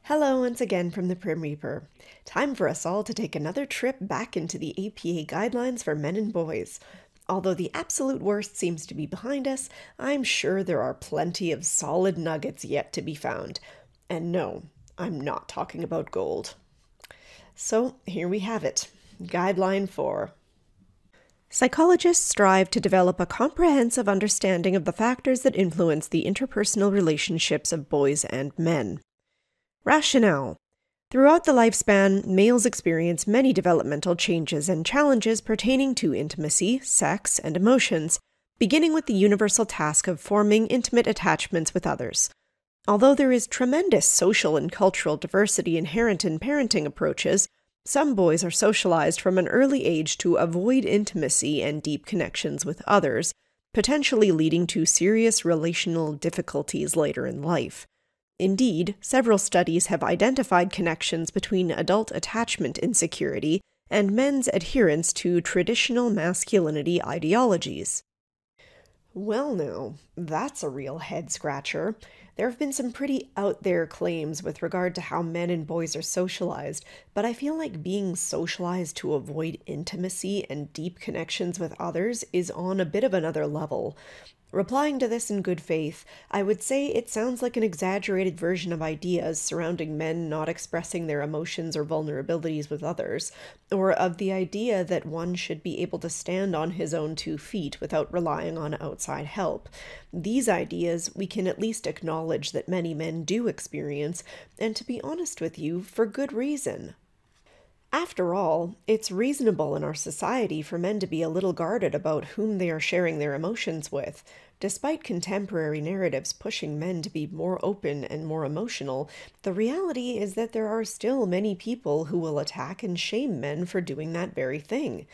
Hello once again from the Prim Reaper. Time for us all to take another trip back into the APA guidelines for men and boys. Although the absolute worst seems to be behind us, I'm sure there are plenty of solid nuggets yet to be found. And no, I'm not talking about gold. So here we have it. Guideline 4. Psychologists strive to develop a comprehensive understanding of the factors that influence the interpersonal relationships of boys and men. Rationale. Throughout the lifespan, males experience many developmental changes and challenges pertaining to intimacy, sex, and emotions, beginning with the universal task of forming intimate attachments with others. Although there is tremendous social and cultural diversity inherent in parenting approaches, some boys are socialized from an early age to avoid intimacy and deep connections with others, potentially leading to serious relational difficulties later in life. Indeed, several studies have identified connections between adult attachment insecurity and men's adherence to traditional masculinity ideologies. Well now, that's a real head-scratcher. There have been some pretty out-there claims with regard to how men and boys are socialized, but I feel like being socialized to avoid intimacy and deep connections with others is on a bit of another level. Replying to this in good faith, I would say it sounds like an exaggerated version of ideas surrounding men not expressing their emotions or vulnerabilities with others, or of the idea that one should be able to stand on his own 2 feet without relying on outside help. These ideas we can at least acknowledge that many men do experience, and to be honest with you, for good reason. After all, it's reasonable in our society for men to be a little guarded about whom they are sharing their emotions with. Despite contemporary narratives pushing men to be more open and more emotional, the reality is that there are still many people who will attack and shame men for doing that very thing.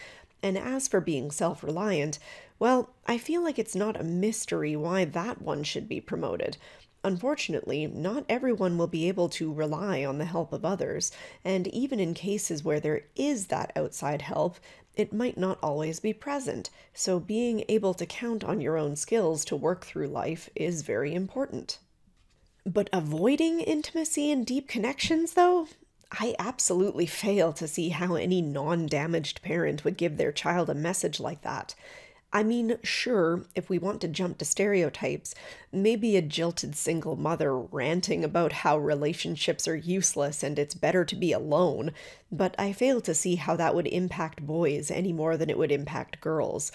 And as for being self-reliant, well, I feel like it's not a mystery why that one should be promoted. Unfortunately, not everyone will be able to rely on the help of others, and even in cases where there is that outside help, it might not always be present, so being able to count on your own skills to work through life is very important. But avoiding intimacy and deep connections, though? I absolutely fail to see how any non-damaged parent would give their child a message like that. I mean, sure, if we want to jump to stereotypes, maybe a jilted single mother ranting about how relationships are useless and it's better to be alone, but I fail to see how that would impact boys any more than it would impact girls.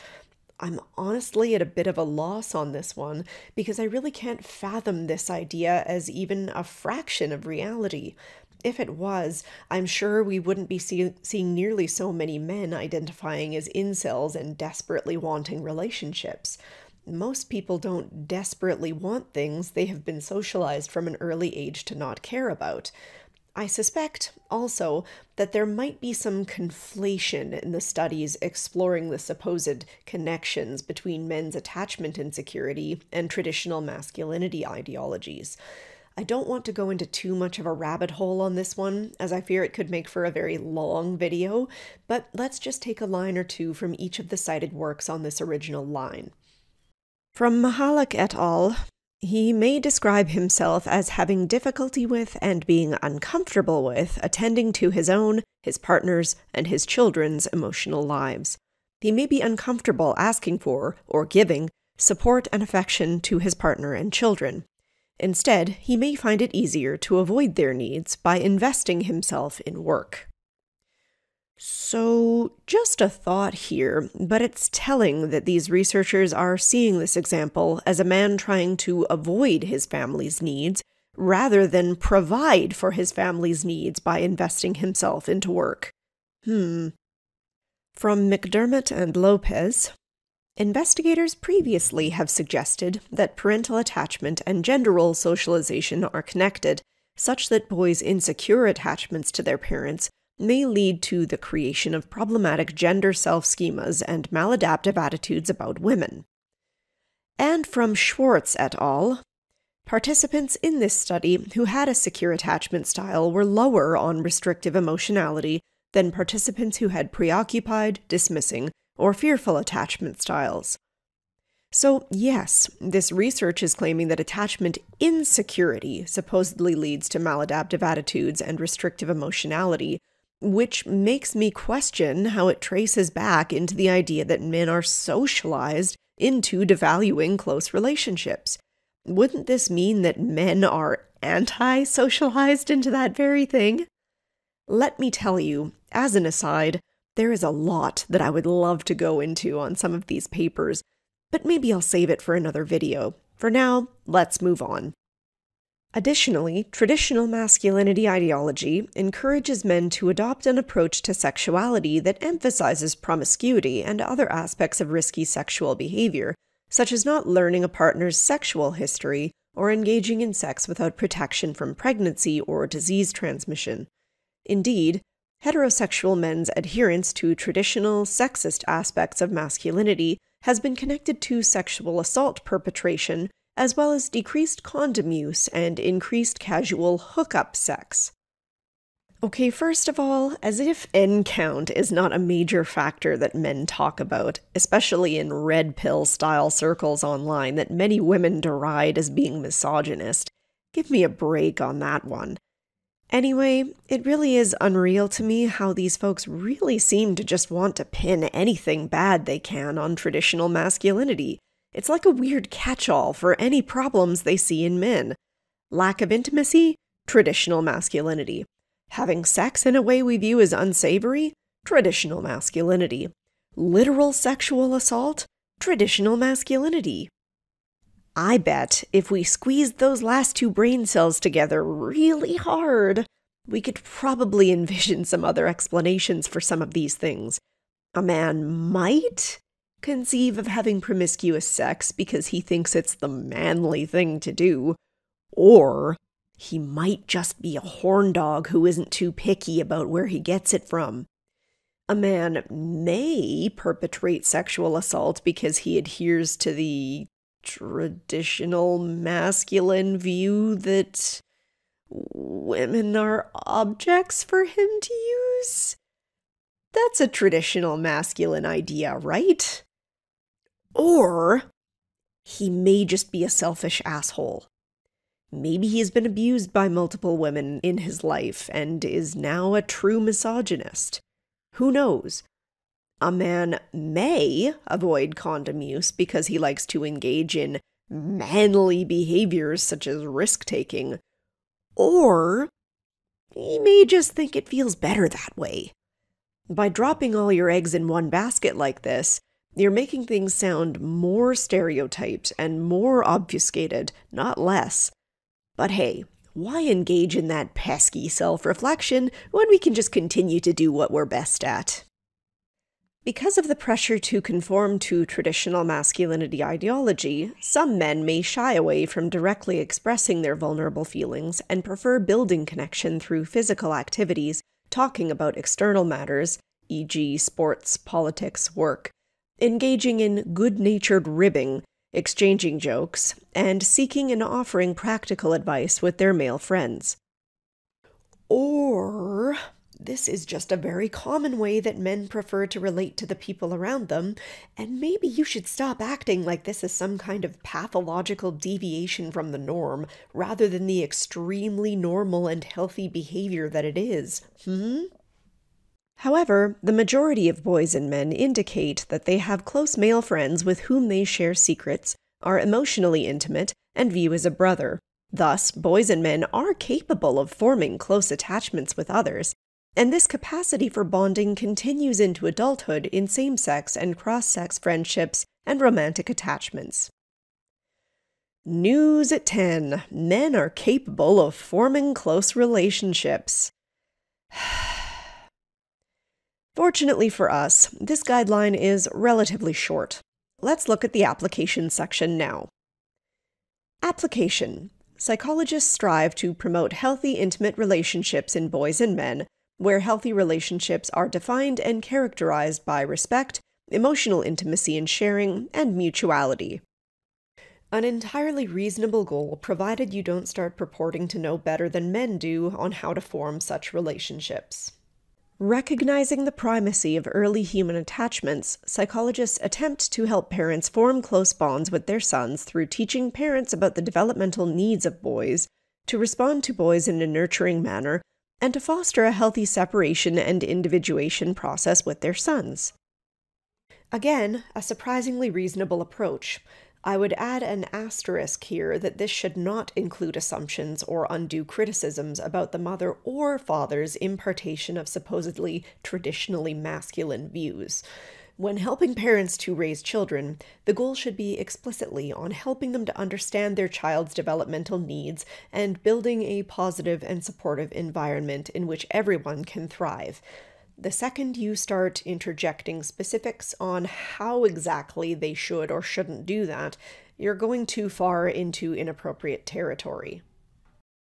I'm honestly at a bit of a loss on this one, because I really can't fathom this idea as even a fraction of reality. If it was, I'm sure we wouldn't be seeing nearly so many men identifying as incels and desperately wanting relationships. Most people don't desperately want things they have been socialized from an early age to not care about. I suspect, also, that there might be some conflation in the studies exploring the supposed connections between men's attachment insecurity and traditional masculinity ideologies. I don't want to go into too much of a rabbit hole on this one, as I fear it could make for a very long video, but let's just take a line or two from each of the cited works on this original line. From Mahalik et al., he may describe himself as having difficulty with and being uncomfortable with attending to his own, his partner's, and his children's emotional lives. He may be uncomfortable asking for, or giving, support and affection to his partner and children. Instead, he may find it easier to avoid their needs by investing himself in work. So, just a thought here, but it's telling that these researchers are seeing this example as a man trying to avoid his family's needs rather than provide for his family's needs by investing himself into work. From McDermott and Lopez, investigators previously have suggested that parental attachment and gender role socialization are connected, such that boys' insecure attachments to their parents may lead to the creation of problematic gender self-schemas and maladaptive attitudes about women. And from Schwartz et al., participants in this study who had a secure attachment style were lower on restrictive emotionality than participants who had preoccupied, dismissing, or fearful attachment styles. So, yes, this research is claiming that attachment insecurity supposedly leads to maladaptive attitudes and restrictive emotionality, which makes me question how it traces back into the idea that men are socialized into devaluing close relationships. Wouldn't this mean that men are anti-socialized into that very thing? Let me tell you, as an aside, there is a lot that I would love to go into on some of these papers, but maybe I'll save it for another video. For now, let's move on. Additionally, traditional masculinity ideology encourages men to adopt an approach to sexuality that emphasizes promiscuity and other aspects of risky sexual behavior, such as not learning a partner's sexual history or engaging in sex without protection from pregnancy or disease transmission. Indeed, heterosexual men's adherence to traditional sexist aspects of masculinity has been connected to sexual assault perpetration, as well as decreased condom use and increased casual hookup sex. Okay, first of all, as if N count is not a major factor that men talk about, especially in red pill style circles online that many women deride as being misogynist. Give me a break on that one. Anyway, it really is unreal to me how these folks really seem to just want to pin anything bad they can on traditional masculinity. It's like a weird catch-all for any problems they see in men. Lack of intimacy? Traditional masculinity. Having sex in a way we view as unsavory? Traditional masculinity. Literal sexual assault? Traditional masculinity. I bet if we squeezed those last two brain cells together really hard, we could probably envision some other explanations for some of these things. A man might conceive of having promiscuous sex because he thinks it's the manly thing to do, or he might just be a horn dog who isn't too picky about where he gets it from. A man may perpetrate sexual assault because he adheres to the traditional masculine view that women are objects for him to use. That's a traditional masculine idea, right? Or he may just be a selfish asshole. Maybe he's been abused by multiple women in his life and is now a true misogynist. Who knows? A man may avoid condom use because he likes to engage in manly behaviors such as risk-taking. Or he may just think it feels better that way. By dropping all your eggs in one basket like this, you're making things sound more stereotyped and more obfuscated, not less. But hey, why engage in that pesky self-reflection when we can just continue to do what we're best at? Because of the pressure to conform to traditional masculinity ideology, some men may shy away from directly expressing their vulnerable feelings and prefer building connection through physical activities, talking about external matters, e.g. sports, politics, work, engaging in good-natured ribbing, exchanging jokes, and seeking and offering practical advice with their male friends. Or this is just a very common way that men prefer to relate to the people around them, and maybe you should stop acting like this is some kind of pathological deviation from the norm, rather than the extremely normal and healthy behavior that it is. However, the majority of boys and men indicate that they have close male friends with whom they share secrets, are emotionally intimate, and view as a brother. Thus, boys and men are capable of forming close attachments with others, and this capacity for bonding continues into adulthood in same-sex and cross-sex friendships and romantic attachments. News at 10. Men are capable of forming close relationships. Fortunately for us, this guideline is relatively short. Let's look at the application section now. Application. Psychologists strive to promote healthy, intimate relationships in boys and men, where healthy relationships are defined and characterized by respect, emotional intimacy and sharing, and mutuality. An entirely reasonable goal, provided you don't start purporting to know better than men do on how to form such relationships. Recognizing the primacy of early human attachments, psychologists attempt to help parents form close bonds with their sons through teaching parents about the developmental needs of boys, to respond to boys in a nurturing manner, and to foster a healthy separation and individuation process with their sons. Again, a surprisingly reasonable approach. I would add an asterisk here that this should not include assumptions or undue criticisms about the mother or father's impartation of supposedly traditionally masculine views. When helping parents to raise children, the goal should be explicitly on helping them to understand their child's developmental needs and building a positive and supportive environment in which everyone can thrive. The second you start interjecting specifics on how exactly they should or shouldn't do that, you're going too far into inappropriate territory.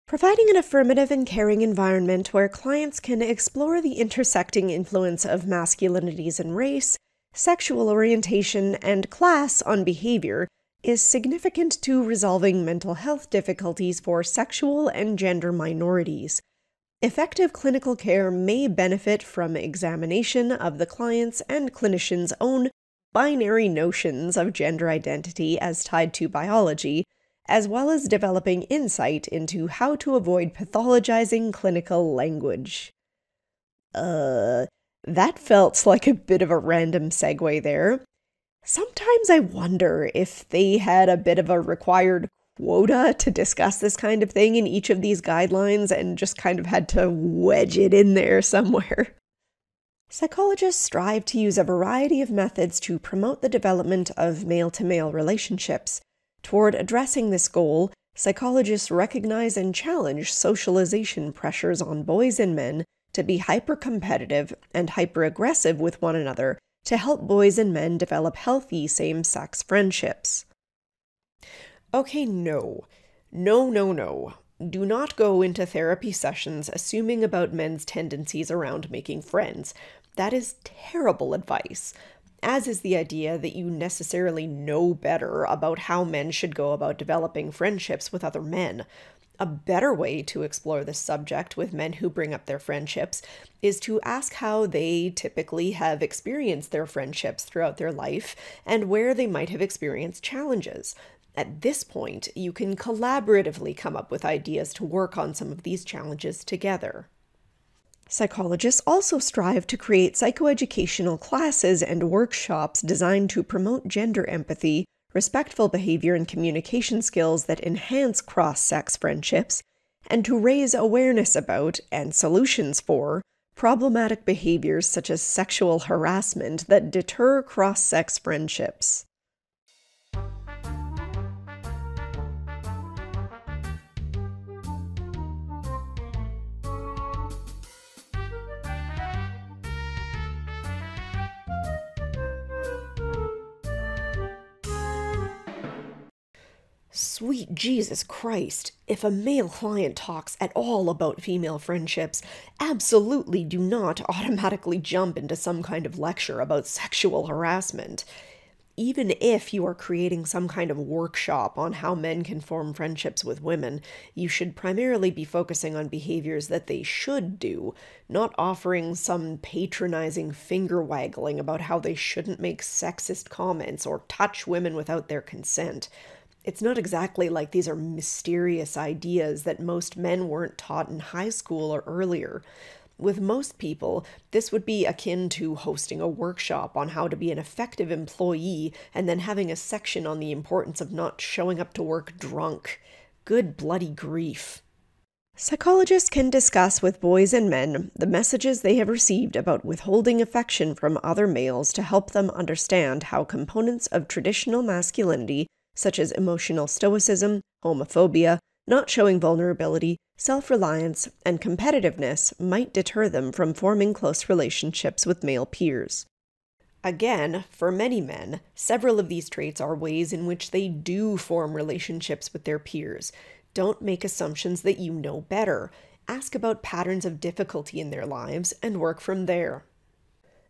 Providing an affirmative and caring environment where clients can explore the intersecting influence of masculinities and race, sexual orientation, and class on behavior is significant to resolving mental health difficulties for sexual and gender minorities. Effective clinical care may benefit from examination of the client's and clinician's own binary notions of gender identity as tied to biology, as well as developing insight into how to avoid pathologizing clinical language. That felt like a bit of a random segue there. Sometimes I wonder if they had a bit of a required quota to discuss this kind of thing in each of these guidelines and just kind of had to wedge it in there somewhere. Psychologists strive to use a variety of methods to promote the development of male-to-male relationships. Toward addressing this goal, psychologists recognize and challenge socialization pressures on boys and men to be hyper-competitive and hyper-aggressive with one another to help boys and men develop healthy same-sex friendships. Okay, no. Do not go into therapy sessions assuming about men's tendencies around making friends. That is terrible advice, as is the idea that you necessarily know better about how men should go about developing friendships with other men. A better way to explore this subject with men who bring up their friendships is to ask how they typically have experienced their friendships throughout their life and where they might have experienced challenges. At this point, you can collaboratively come up with ideas to work on some of these challenges together. Psychologists also strive to create psychoeducational classes and workshops designed to promote gender empathy, respectful behavior and communication skills that enhance cross-sex friendships, and to raise awareness about, and solutions for, problematic behaviors such as sexual harassment that deter cross-sex friendships. Sweet Jesus Christ, if a male client talks at all about female friendships, absolutely do not automatically jump into some kind of lecture about sexual harassment. Even if you are creating some kind of workshop on how men can form friendships with women, you should primarily be focusing on behaviors that they should do, not offering some patronizing finger-waggling about how they shouldn't make sexist comments or touch women without their consent. It's not exactly like these are mysterious ideas that most men weren't taught in high school or earlier. With most people, this would be akin to hosting a workshop on how to be an effective employee and then having a section on the importance of not showing up to work drunk. Good bloody grief. Psychologists can discuss with boys and men the messages they have received about withholding affection from other males to help them understand how components of traditional masculinity such as emotional stoicism, homophobia, not showing vulnerability, self-reliance, and competitiveness might deter them from forming close relationships with male peers. Again, for many men, several of these traits are ways in which they do form relationships with their peers. Don't make assumptions that you know better. Ask about patterns of difficulty in their lives and work from there.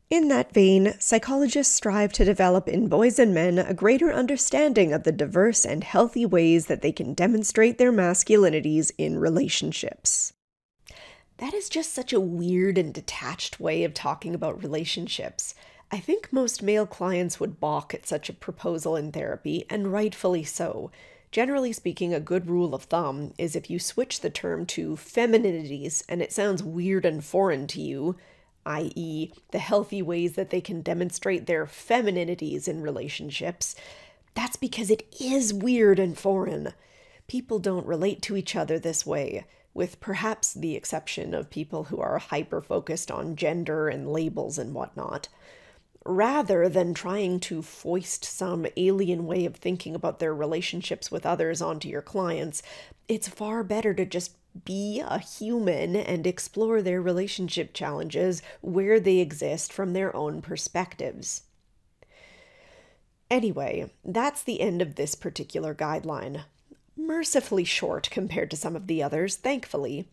In that vein, psychologists strive to develop in boys and men a greater understanding of the diverse and healthy ways that they can demonstrate their masculinities in relationships. That is just such a weird and detached way of talking about relationships. I think most male clients would balk at such a proposal in therapy, and rightfully so. Generally speaking, a good rule of thumb is if you switch the term to femininities and it sounds weird and foreign to you, i.e., the healthy ways that they can demonstrate their femininities in relationships, that's because it is weird and foreign. People don't relate to each other this way, with perhaps the exception of people who are hyper-focused on gender and labels and whatnot. Rather than trying to foist some alien way of thinking about their relationships with others onto your clients, it's far better to just be a human and explore their relationship challenges where they exist from their own perspectives. Anyway, that's the end of this particular guideline. Mercifully short compared to some of the others, thankfully.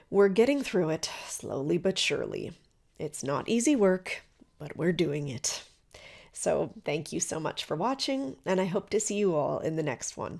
We're getting through it, slowly but surely. It's not easy work, but we're doing it. So thank you so much for watching, and I hope to see you all in the next one.